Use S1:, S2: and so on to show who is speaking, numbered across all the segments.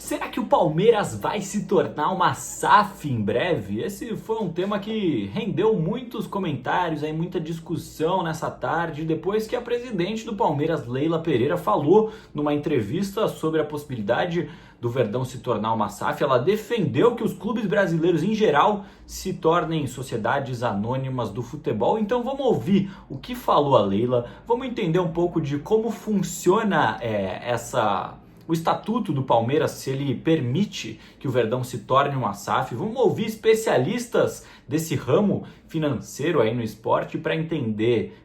S1: Será que o Palmeiras vai se tornar uma SAF em breve? Esse foi um tema que rendeu muitos comentários, aí, muita discussão nessa tarde, depois que a presidente do Palmeiras, Leila Pereira, falou numa entrevista sobre a possibilidade do Verdão se tornar uma SAF. Ela defendeu que os clubes brasileiros em geral se tornem sociedades anônimas do futebol. Então vamos ouvir o que falou a Leila, vamos entender um pouco de como funciona o estatuto do Palmeiras, se ele permite que o Verdão se torne uma SAF. Vamos ouvir especialistas desse ramo financeiro aí no esporte para entender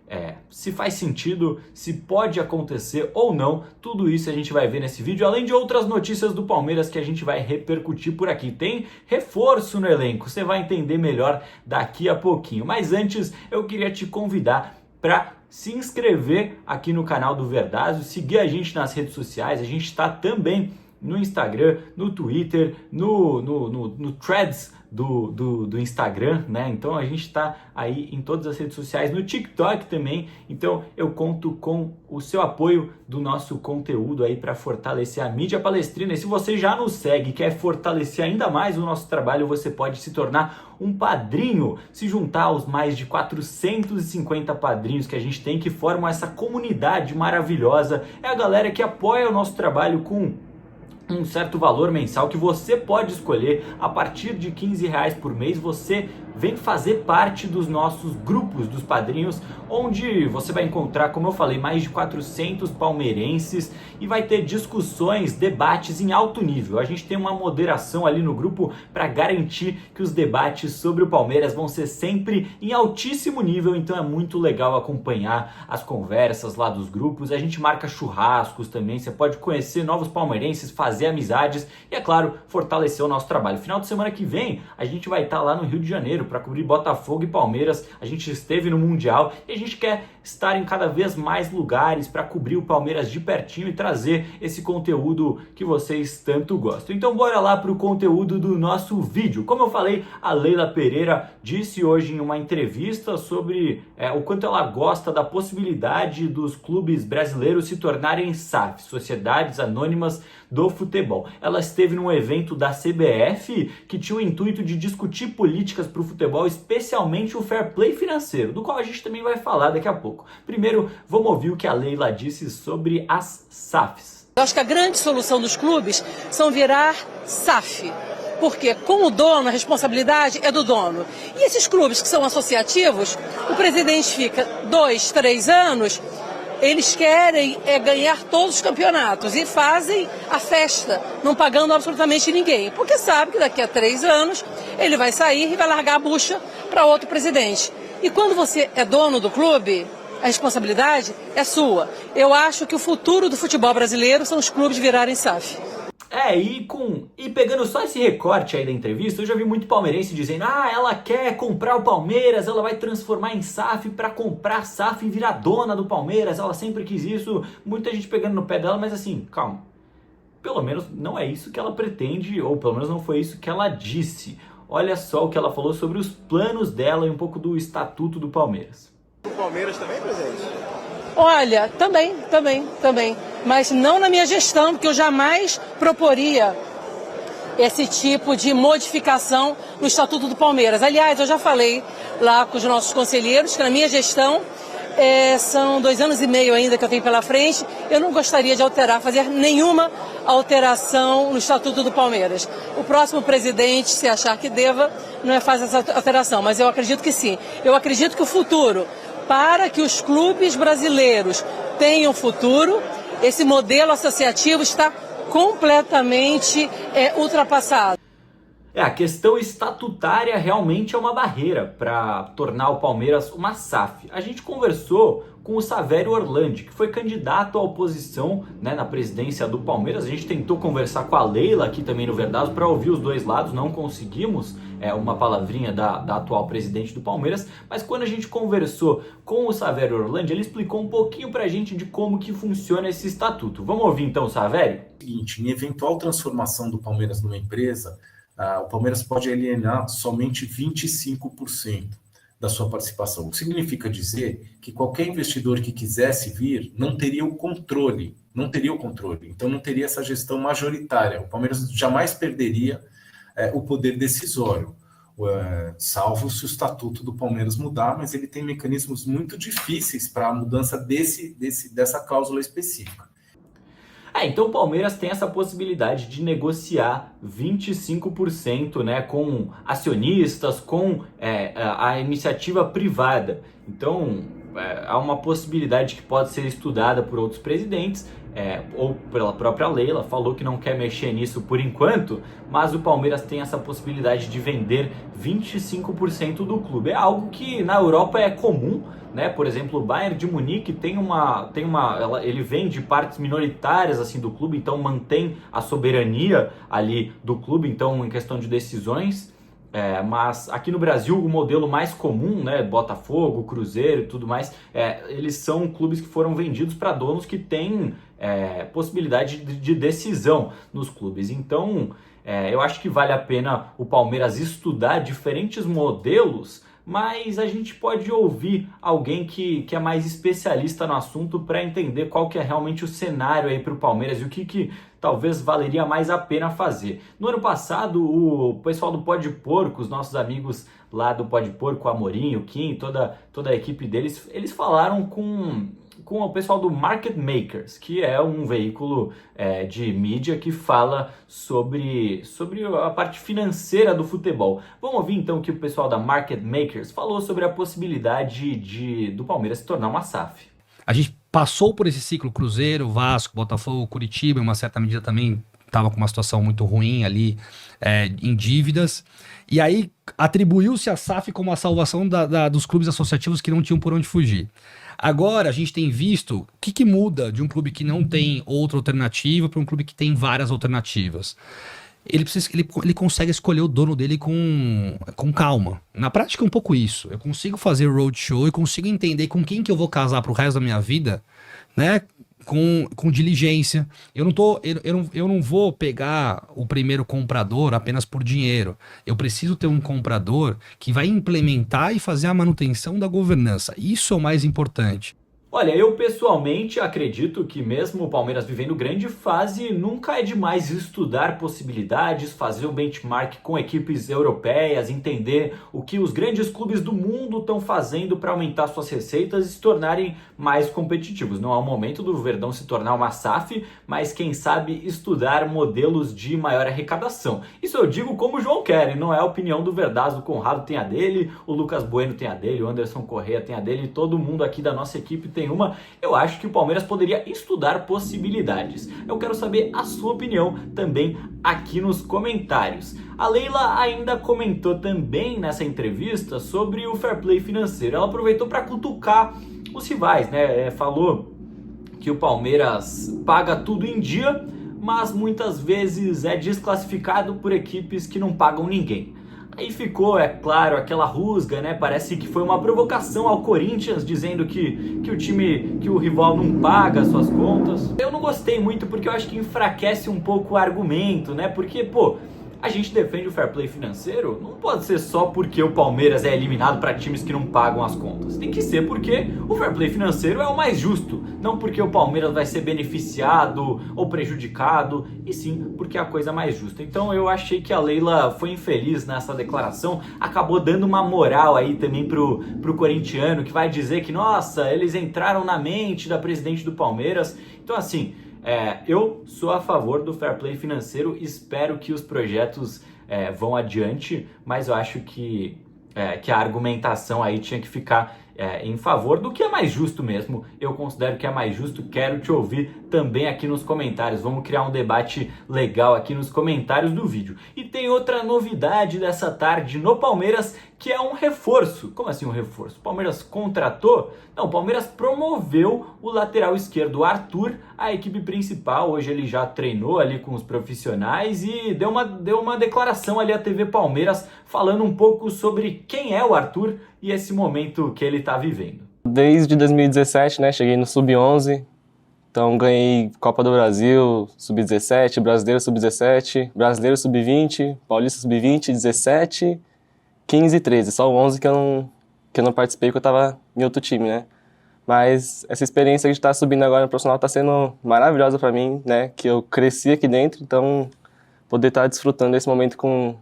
S1: se faz sentido, se pode acontecer ou não. Tudo isso a gente vai ver nesse vídeo, além de outras notícias do Palmeiras que a gente vai repercutir por aqui. Tem reforço no elenco, você vai entender melhor daqui a pouquinho. Mas antes, eu queria te convidar para se inscrever aqui no canal do Verdázio, seguir a gente nas redes sociais. A gente está também no Instagram, no Twitter, no Threads do Instagram, né? Então a gente está aí em todas as redes sociais, no TikTok também. Então eu conto com o seu apoio do nosso conteúdo aí para fortalecer a mídia palestrina. E se você já nos segue e quer fortalecer ainda mais o nosso trabalho, você pode se tornar um padrinho, se juntar aos mais de 450 padrinhos que a gente tem, que formam essa comunidade maravilhosa. É a galera que apoia o nosso trabalho com um certo valor mensal que você pode escolher. A partir de R$ 15 por mês você vem fazer parte dos nossos grupos dos padrinhos, onde você vai encontrar, como eu falei, mais de 400 palmeirenses e vai ter discussões, debates em alto nível. A gente tem uma moderação ali no grupo para garantir que os debates sobre o Palmeiras vão ser sempre em altíssimo nível, então é muito legal acompanhar as conversas lá dos grupos. A gente marca churrascos também, você pode conhecer novos palmeirenses, fazer amizades e, é claro, fortalecer o nosso trabalho. Final de semana que vem a gente vai estar lá no Rio de Janeiro para cobrir Botafogo e Palmeiras. A gente esteve no Mundial e a gente quer estar em cada vez mais lugares para cobrir o Palmeiras de pertinho e trazer esse conteúdo que vocês tanto gostam. Então bora lá para o conteúdo do nosso vídeo. Como eu falei, a Leila Pereira disse hoje em uma entrevista sobre o quanto ela gosta da possibilidade dos clubes brasileiros se tornarem SAF, Sociedades Anônimas do Futebol. Ela esteve num evento da CBF que tinha o intuito de discutir políticas para o futebol, especialmente o fair play financeiro, do qual a gente também vai falar daqui a pouco. Primeiro, vamos ouvir o que a Leila disse sobre as SAFs.
S2: Eu acho que a grande solução dos clubes são virar SAF, porque com o dono, a responsabilidade é do dono. E esses clubes que são associativos, o presidente fica 2, 3 anos, eles querem ganhar todos os campeonatos e fazem a festa, não pagando absolutamente ninguém, porque sabe que daqui a 3 anos ele vai sair e vai largar a bucha para outro presidente. E quando você é dono do clube, a responsabilidade é sua. Eu acho que o futuro do futebol brasileiro são os clubes virarem SAF.
S1: E pegando só esse recorte aí da entrevista, eu já vi muito palmeirense dizendo: ela quer comprar o Palmeiras, ela vai transformar em SAF para comprar SAF e virar dona do Palmeiras, ela sempre quis isso. Muita gente pegando no pé dela, mas assim, calma. Pelo menos não é isso que ela pretende, ou pelo menos não foi isso que ela disse. Olha só o que ela falou sobre os planos dela e um pouco do estatuto do Palmeiras.
S3: O Palmeiras também, presidente?
S2: Olha, também. Mas não na minha gestão, porque eu jamais proporia esse tipo de modificação no Estatuto do Palmeiras. Aliás, eu já falei lá com os nossos conselheiros que na minha gestão, são 2 anos e meio ainda que eu tenho pela frente, eu não gostaria de fazer nenhuma alteração no Estatuto do Palmeiras. O próximo presidente, se achar que deva, não é fazer essa alteração, mas eu acredito que sim. Eu acredito que o futuro, para que os clubes brasileiros tenham futuro, esse modelo associativo está completamente ultrapassado.
S1: A questão estatutária realmente é uma barreira para tornar o Palmeiras uma SAF. A gente conversou com o Savério Orlandi, que foi candidato à oposição, né, na presidência do Palmeiras. A gente tentou conversar com a Leila aqui também no Verdade para ouvir os dois lados, não conseguimos uma palavrinha da atual presidente do Palmeiras, mas quando a gente conversou com o Savério Orlandi, ele explicou um pouquinho pra gente de como que funciona esse estatuto. Vamos ouvir então o Savério?
S4: Em eventual transformação do Palmeiras numa empresa, o Palmeiras pode alienar somente 25% da sua participação. O que significa dizer que qualquer investidor que quisesse vir não teria o controle não teria o controle, então não teria essa gestão majoritária. O Palmeiras jamais perderia o poder decisório, salvo se o estatuto do Palmeiras mudar, mas ele tem mecanismos muito difíceis para a mudança dessa cláusula específica.
S1: Então o Palmeiras tem essa possibilidade de negociar 25%, né, com acionistas, com a iniciativa privada. Então há uma possibilidade que pode ser estudada por outros presidentes, ou pela própria Leila, falou que não quer mexer nisso por enquanto, mas o Palmeiras tem essa possibilidade de vender 25% do clube. É algo que na Europa é comum, né? Por exemplo, o Bayern de Munique ele vende partes minoritárias assim do clube, então mantém a soberania ali do clube, então em questão de decisões. Mas aqui no Brasil o modelo mais comum, né, Botafogo, Cruzeiro e tudo mais, eles são clubes que foram vendidos para donos que têm possibilidade de decisão nos clubes. Então eu acho que vale a pena o Palmeiras estudar diferentes modelos, mas a gente pode ouvir alguém que é mais especialista no assunto para entender qual que é realmente o cenário aí para o Palmeiras e o que talvez valeria mais a pena fazer. No ano passado, o pessoal do Pó de Porco, os nossos amigos lá do Pó de Porco, o Amorim, o Kim, toda a equipe deles, eles falaram com o pessoal do Market Makers, que é um veículo de mídia que fala sobre a parte financeira do futebol. Vamos ouvir então o que o pessoal da Market Makers falou sobre a possibilidade do Palmeiras se tornar uma SAF.
S5: A gente passou por esse ciclo Cruzeiro, Vasco, Botafogo, Curitiba, em uma certa medida também estava com uma situação muito ruim ali, em dívidas, e aí atribuiu-se a SAF como a salvação dos clubes associativos que não tinham por onde fugir. Agora a gente tem visto o que muda de um clube que não tem outra alternativa para um clube que tem várias alternativas. Ele consegue escolher o dono dele com calma. Na prática é um pouco isso. Eu consigo fazer roadshow, eu consigo entender com quem que eu vou casar pro resto da minha vida, né? Com diligência. Eu não vou pegar o primeiro comprador apenas por dinheiro. Eu preciso ter um comprador que vai implementar e fazer a manutenção da governança. Isso é o mais importante.
S1: Olha, eu pessoalmente acredito que mesmo o Palmeiras vivendo grande fase, nunca é demais estudar possibilidades, fazer um benchmark com equipes europeias, entender o que os grandes clubes do mundo estão fazendo para aumentar suas receitas e se tornarem mais competitivos. Não é o momento do Verdão se tornar uma SAF, mas quem sabe estudar modelos de maior arrecadação. Isso eu digo como o João quer, não é a opinião do Verdazo. O Conrado tem a dele, o Lucas Bueno tem a dele, o Anderson Corrêa tem a dele, todo mundo aqui da nossa equipe tem uma. Eu acho que o Palmeiras poderia estudar possibilidades. Eu quero saber a sua opinião também aqui nos comentários. A Leila ainda comentou também nessa entrevista sobre o fair play financeiro. Ela aproveitou para cutucar os rivais, né? Falou que o Palmeiras paga tudo em dia, mas muitas vezes é desclassificado por equipes que não pagam ninguém. Aí ficou, é claro, aquela rusga, né? Parece que foi uma provocação ao Corinthians, dizendo que o rival não paga suas contas. Eu não gostei muito porque eu acho que enfraquece um pouco o argumento, né? Porque, a gente defende o fair play financeiro, não pode ser só porque o Palmeiras é eliminado para times que não pagam as contas. Tem que ser porque o fair play financeiro é o mais justo, não porque o Palmeiras vai ser beneficiado ou prejudicado, e sim porque é a coisa mais justa. Então eu achei que a Leila foi infeliz nessa declaração, acabou dando uma moral aí também pro corintiano, que vai dizer que, nossa, eles entraram na mente da presidente do Palmeiras. Então assim, eu sou a favor do fair play financeiro, espero que os projetos vão adiante, mas eu acho que a argumentação aí tinha que ficar em favor do que é mais justo mesmo. Eu considero que é mais justo, quero te ouvir também aqui nos comentários. Vamos criar um debate legal aqui nos comentários do vídeo. E tem outra novidade dessa tarde no Palmeiras, que é um reforço. Como assim um reforço? O Palmeiras contratou? Não, o Palmeiras promoveu o lateral esquerdo Arthur à equipe principal. Hoje ele já treinou ali com os profissionais e deu uma declaração ali à TV Palmeiras falando um pouco sobre quem é o Arthur e esse momento que ele está vivendo.
S6: Desde 2017, né, cheguei no Sub-11, então ganhei Copa do Brasil, Sub-17, Brasileiro Sub-17, Brasileiro Sub-20, Paulista Sub-20, 17, 15 e 13, só o 11 que eu não participei porque eu estava em outro time, né. Mas essa experiência de estar subindo agora no profissional está sendo maravilhosa para mim, né? Que eu cresci aqui dentro, então poder estar desfrutando desse momento com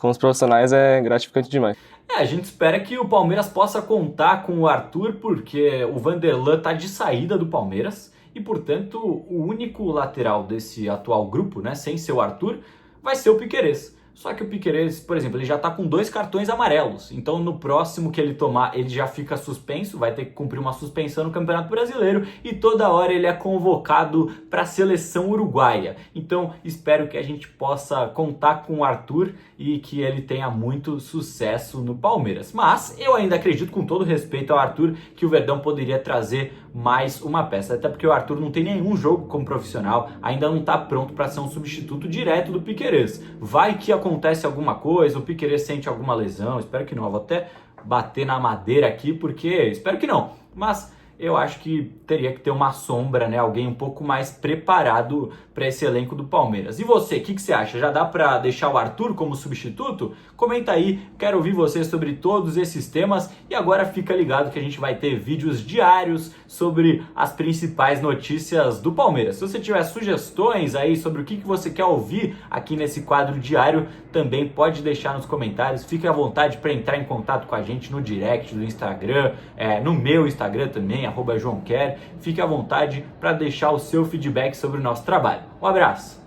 S6: os profissionais é gratificante demais.
S1: A gente espera que o Palmeiras possa contar com o Arthur, porque o Vanderlan tá de saída do Palmeiras e, portanto, o único lateral desse atual grupo, né, sem ser o Arthur, vai ser o Piquerez. Só que o Piquerez, por exemplo, ele já tá com 2 cartões amarelos. Então no próximo que ele tomar, ele já fica suspenso, vai ter que cumprir uma suspensão no Campeonato Brasileiro e toda hora ele é convocado para a seleção uruguaia. Então espero que a gente possa contar com o Arthur e que ele tenha muito sucesso no Palmeiras. Mas eu ainda acredito, com todo respeito ao Arthur, que o Verdão poderia trazer mais uma peça. Até porque o Arthur não tem nenhum jogo como profissional, ainda não está pronto para ser um substituto direto do Piquerez. Vai que acontece alguma coisa, o Piquerez sente alguma lesão, espero que não. Eu vou até bater na madeira aqui, porque espero que não. Mas eu acho que teria que ter uma sombra, né? Alguém um pouco mais preparado para esse elenco do Palmeiras. E você, o que você acha? Já dá para deixar o Arthur como substituto? Comenta aí, quero ouvir você sobre todos esses temas. E agora fica ligado que a gente vai ter vídeos diários sobre as principais notícias do Palmeiras. Se você tiver sugestões aí sobre o que você quer ouvir aqui nesse quadro diário, também pode deixar nos comentários. Fique à vontade para entrar em contato com a gente no direct do Instagram, no meu Instagram também, @JoãoQuer. Fique à vontade para deixar o seu feedback sobre o nosso trabalho. Um abraço!